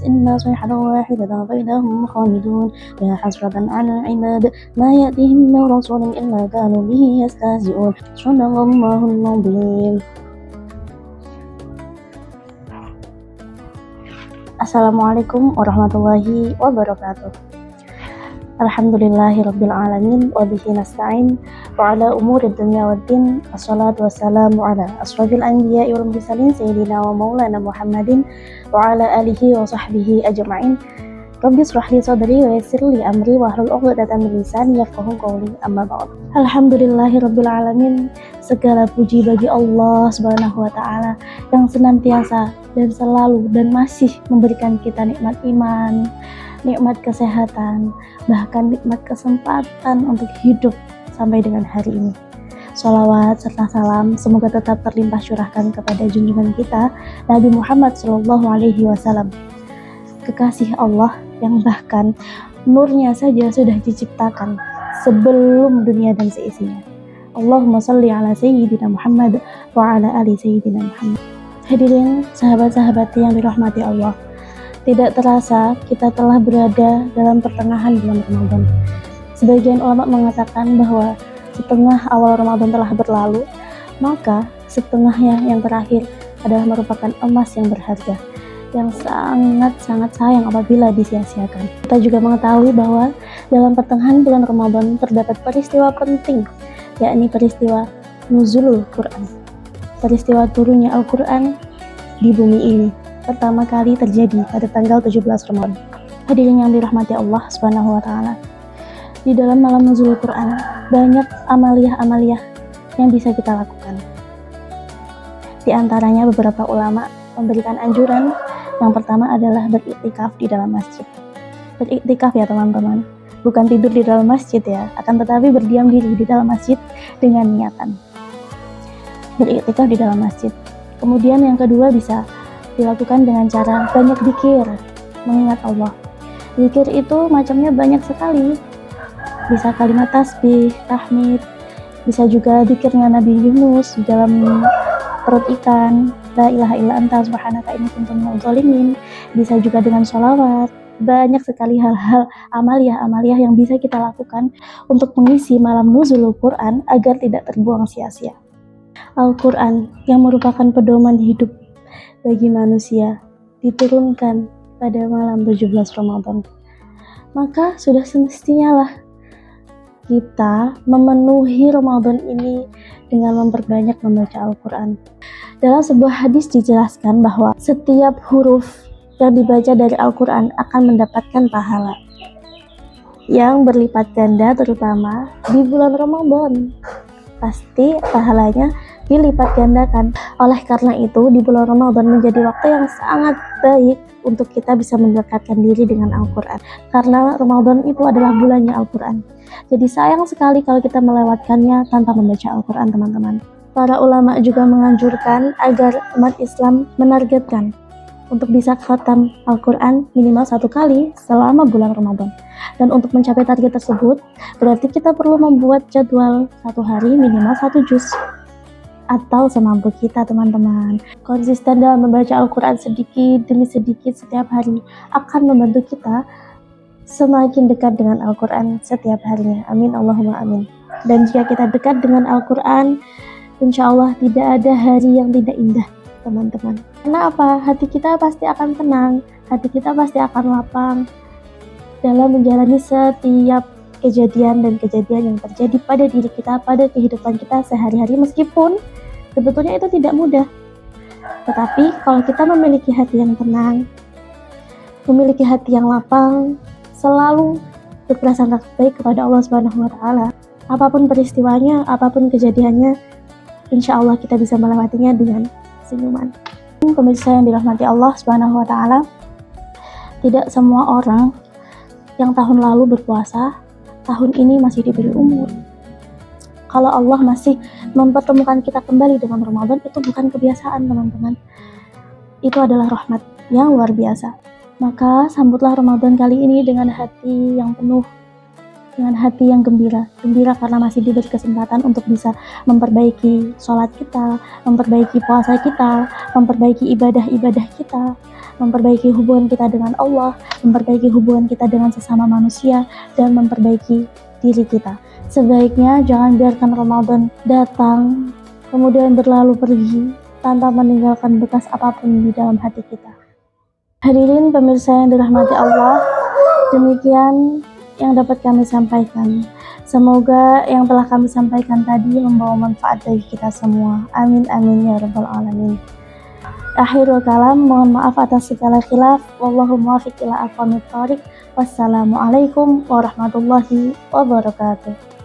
الناس صيحة واحدة فإذا هم خامدون يا حسرة على العباد ما يأتيهم من رسول إلا كانوا به يستهزئون صدق الله العظيم. Assalamualaikum warahmatullahi wabarakatuh. Alhamdulillahirabbil alamin wa bihi nasta'in wa ala umurid dunya waddin. Wassalatu wassalamu ala asrofil anbiya'i wal mursalin sayyidina wa maulana Muhammadin wa ala alihi wa sahbihi ajma'in. Rabbi shrah li sadri wa yassir li amri wa hlul 'uqdatam min lisani yafqahu qawli. Amma ba'd. Alhamdulillahirabbil alamin. Segala puji bagi Allah Subhanahu wa taala yang senantiasa dan selalu dan masih memberikan kita nikmat iman, nikmat kesehatan, bahkan nikmat kesempatan untuk hidup sampai dengan hari ini. Sholawat serta salam semoga tetap terlimpah curahkan kepada junjungan kita Nabi Muhammad SAW, kekasih Allah yang bahkan nurnya saja sudah diciptakan sebelum dunia dan seisinya. Allahumma salli ala sayyidina Muhammad wa ala ali sayyidina Muhammad. Hadirin sahabat-sahabat yang dirahmati Allah, tidak terasa kita telah berada dalam pertengahan bulan Ramadan. Sebagian ulama mengatakan bahwa setengah awal Ramadan telah berlalu, maka setengahnya yang terakhir adalah merupakan emas yang berharga, yang sangat-sangat sayang apabila disia-siakan. Kita juga mengetahui bahwa dalam pertengahan bulan Ramadan terdapat peristiwa penting, yakni peristiwa nuzulul Quran, peristiwa turunnya Al-Quran di bumi ini pertama kali terjadi pada tanggal 17 Ramadan. Hadirin yang dirahmati Allah Subhanahu wa taala, di dalam malam nuzulul Quran banyak amaliyah-amaliyah yang bisa kita lakukan. Di antaranya beberapa ulama memberikan anjuran. Yang pertama adalah beriktikaf di dalam masjid. Beriktikaf ya teman-teman, bukan tidur di dalam masjid ya, akan tetapi berdiam diri di dalam masjid dengan niatan beriktikaf di dalam masjid. Kemudian yang kedua bisa dilakukan dengan cara banyak zikir, mengingat Allah. Zikir itu macamnya banyak sekali, bisa kalimat tasbih, tahmid, bisa juga zikirnya Nabi Yunus di dalam perut ikan, la ilaha illa anta subhanaka inni kuntu minadz zalimin. Bisa juga dengan sholawat. Banyak sekali hal-hal amaliyah-amaliyah yang bisa kita lakukan untuk mengisi malam nuzulul Quran agar tidak terbuang sia-sia. Al-Quran yang merupakan pedoman hidup bagi manusia diturunkan pada malam 17 Ramadan. Maka sudah semestinya lah kita memenuhi Ramadan ini dengan memperbanyak membaca Al-Quran. Dalam sebuah hadis dijelaskan bahwa setiap huruf yang dibaca dari Al-Quran akan mendapatkan pahala yang berlipat ganda, terutama di bulan Ramadan. Pasti pahalanya dilipat gandakan. Oleh karena itu, di bulan Ramadan menjadi waktu yang sangat baik untuk kita bisa mendekatkan diri dengan Al-Quran. Karena Ramadan itu adalah bulannya Al-Quran. Jadi sayang sekali kalau kita melewatkannya tanpa membaca Al-Quran, teman-teman. Para ulama juga menganjurkan agar umat Islam menargetkan untuk bisa khatam Al-Quran minimal 1 kali selama bulan Ramadan. Dan untuk mencapai target tersebut, berarti kita perlu membuat jadwal 1 hari minimal 1 juz. Atau semampu kita, teman-teman. Konsisten dalam membaca Al-Quran sedikit demi sedikit setiap hari akan membantu kita semakin dekat dengan Al-Quran setiap harinya. Amin Allahumma amin. Dan jika kita dekat dengan Al-Quran, insya Allah tidak ada hari yang tidak indah, teman-teman. Karena apa? Hati kita pasti akan tenang, hati kita pasti akan lapang dalam menjalani setiap kejadian dan kejadian yang terjadi pada diri kita, pada kehidupan kita sehari-hari, meskipun sebetulnya itu tidak mudah. Tetapi kalau kita memiliki hati yang tenang, memiliki hati yang lapang, selalu berprasangka baik kepada Allah Subhanahu wa taala, apapun peristiwanya, apapun kejadiannya, insya Allah kita bisa melewatinya dengan senyuman. Pemirsa yang dirahmati Allah Subhanahu wa taala, tidak semua orang yang tahun lalu berpuasa tahun ini masih diberi umur. Kalau Allah masih mempertemukan kita kembali dengan Ramadan, itu bukan kebiasaan, teman-teman. Itu adalah rahmat yang luar biasa. Maka sambutlah Ramadan kali ini dengan hati yang penuh, dengan hati yang gembira karena masih diberi kesempatan untuk bisa memperbaiki sholat kita, memperbaiki puasa kita, memperbaiki ibadah-ibadah kita, memperbaiki hubungan kita dengan Allah, memperbaiki hubungan kita dengan sesama manusia, dan memperbaiki diri kita. Sebaiknya jangan biarkan Ramadan datang, kemudian berlalu pergi, tanpa meninggalkan bekas apapun di dalam hati kita. Hadirin pemirsa yang dirahmati Allah, demikian yang dapat kami sampaikan. Semoga yang telah kami sampaikan tadi membawa manfaat bagi kita semua. Amin amin ya rabbal alamin. Akhirul kalam, mohon maaf atas segala khilaf. Wallahu muwaffiq ila aqwamit thoriq. Wassalamualaikum warahmatullahi wabarakatuh.